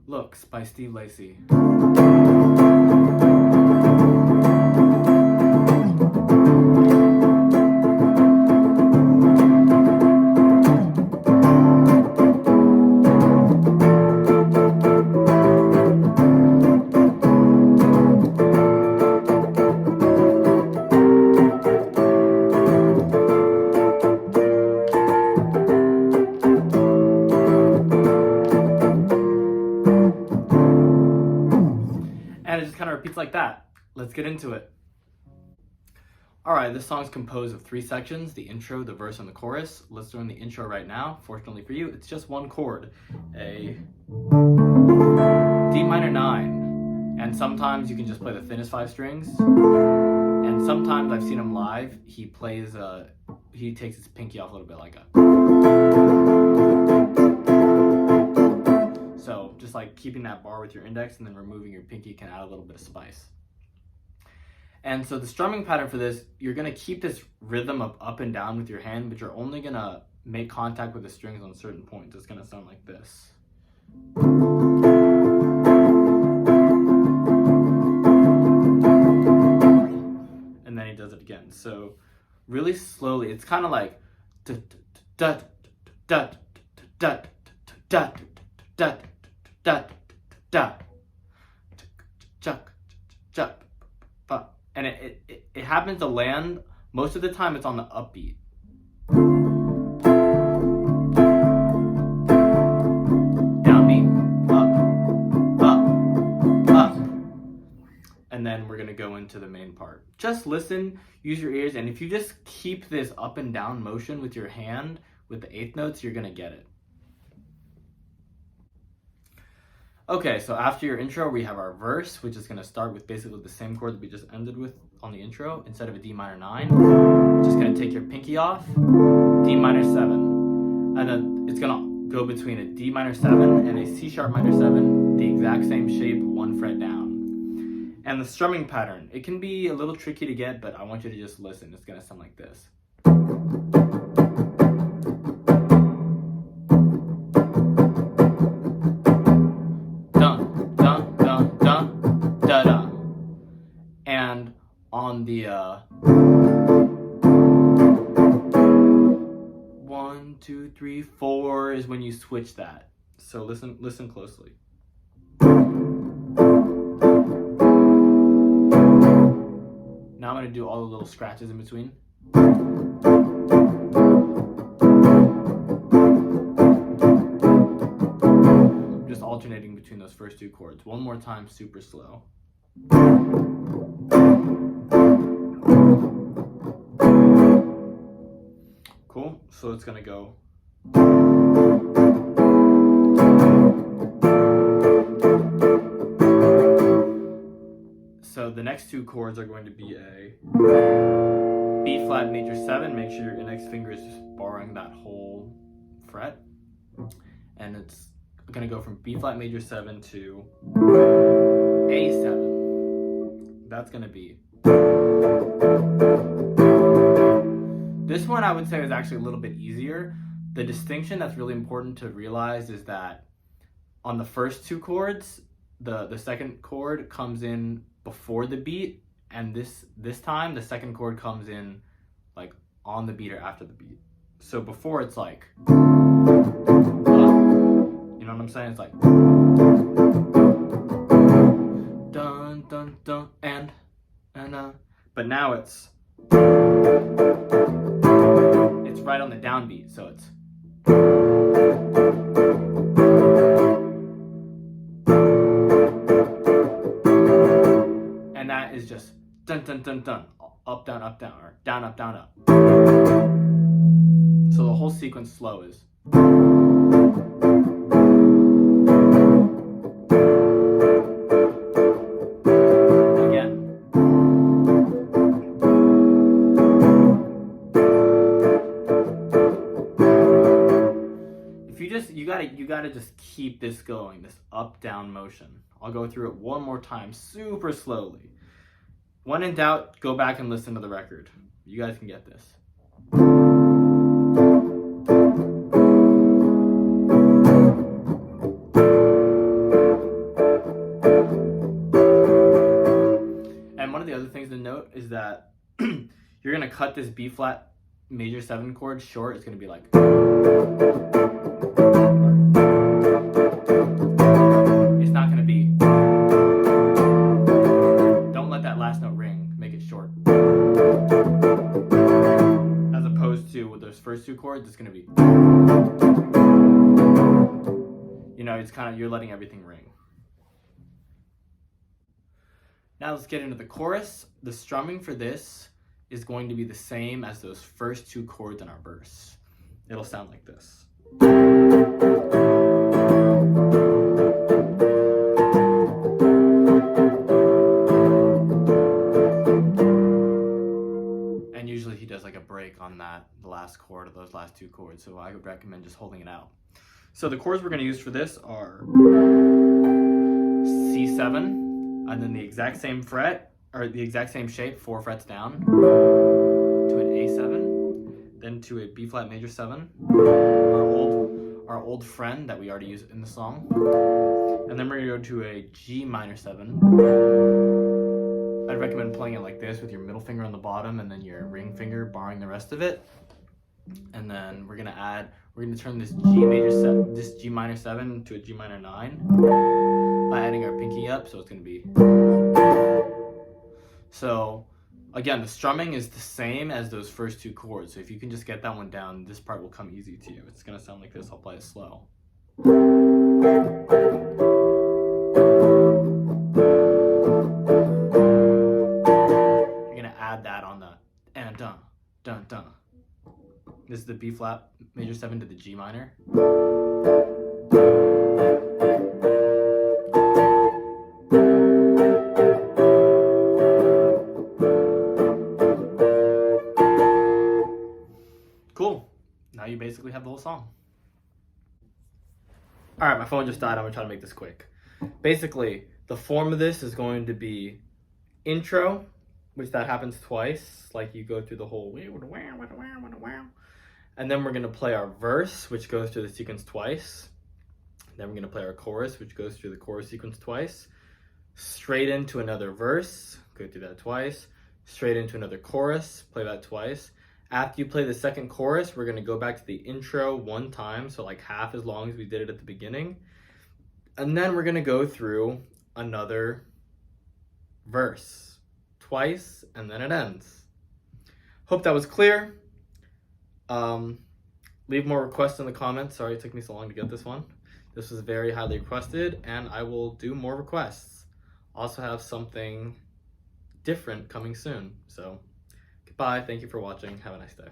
Looks by Steve Lacy. And it just kind of repeats like that. Let's get into it. Alright, this song's composed of 3 sections, the intro, the verse, and the chorus. Let's learn the intro right now. Fortunately for you, it's just one chord. A D minor 9. And sometimes you can just play the thinnest 5 strings. And sometimes I've seen him live, he takes his pinky off a little bit like a. So just like keeping that bar with your index and then removing your pinky can add a little bit of spice. And so the strumming pattern for this, you're going to keep this rhythm of up and down with your hand, but you're only going to make contact with the strings on certain points. It's going to sound like this. And then he does it again. So really slowly, it's kind of like and it happens to land. Most of the time it's on the upbeat. Downbeat, up. And then we're gonna go into the main part. Just listen, use your ears, and if you just keep this up and down motion with your hand, with the eighth notes, you're gonna get it. Okay, so after your intro, we have our verse, which is going to start with basically the same chord that we just ended with on the intro. Instead of a D minor 9, just going to take your pinky off, D minor 7. And then it's going to go between a D minor 7 and a C sharp minor 7, the exact same shape, 1 fret down. And the strumming pattern, it can be a little tricky to get, but I want you to just listen. It's going to sound like this. And on the 1, 2, 3, 4 is when you switch that. So listen closely. Now I'm going to do all the little scratches in between. I'm just alternating between those first 2 chords. One more time, super slow. Cool, so it's gonna go. So the next 2 chords are going to be a B flat major 7. Make sure your index finger is just borrowing that whole fret. And it's gonna go from B flat major 7 to A7. That's gonna be. This one I would say is actually a little bit easier. The distinction that's really important to realize is that on the first 2 chords, the second chord comes in before the beat, and this time the second chord comes in like on the beat or after the beat. So before it's like, you know what I'm saying? It's like dun dun dun and but now it's right on the downbeat, so it's and that is just dun dun dun dun, up down, or down up down up. So the whole sequence slow is. You gotta just keep this going, this up down motion. I'll go through it one more time, super slowly. When in doubt, go back and listen to the record. You guys can get this. cut this B flat major 7 chord short. It's gonna be like. It's not gonna be. Don't let that last note ring. Make it short. As opposed to with those first 2 chords, it's gonna be. You know, it's kind of, you're letting everything ring. Now let's get into the chorus. The strumming for this is going to be the same as those first 2 chords in our verse. It'll sound like this. And usually he does like a break on that, the last chord of those last 2 chords, so I would recommend just holding it out. So the chords we're going to use for this are C7, and then the exact same fret, or the exact same shape, 4 frets down, to an A7, then to a B flat major 7, our old friend that we already used in the song, and then we're going to go to a G minor 7. I'd recommend playing it like this with your middle finger on the bottom and then your ring finger barring the rest of it. And then we're gonna turn this G minor 7 to a G minor 9 by adding our pinky up, so it's gonna be. So again, the strumming is the same as those first 2 chords, so if you can just get that one down, this part will come easy to you. It's gonna sound like this. I'll play it slow. You're gonna add that on the and dun dun dun. This is the B flat major 7 to the G minor. Cool. Now you basically have the whole song. Alright, my phone just died. I'm gonna try to make this quick. Basically, the form of this is going to be intro, which that happens twice, like you go through the whole, and then we're going to play our verse, which goes through the sequence twice. Then we're going to play our chorus, which goes through the chorus sequence twice. Straight into another verse, go through that twice. Straight into another chorus, play that twice. After you play the second chorus, we're going to go back to the intro 1 time, so like half as long as we did it at the beginning. And then we're going to go through another verse twice, and then it ends. Hope that was clear. Leave more requests in the comments. Sorry it took me so long to get this one. This was very highly requested, and I will do more requests. Also have something different coming soon. So goodbye, thank you for watching, have a nice day.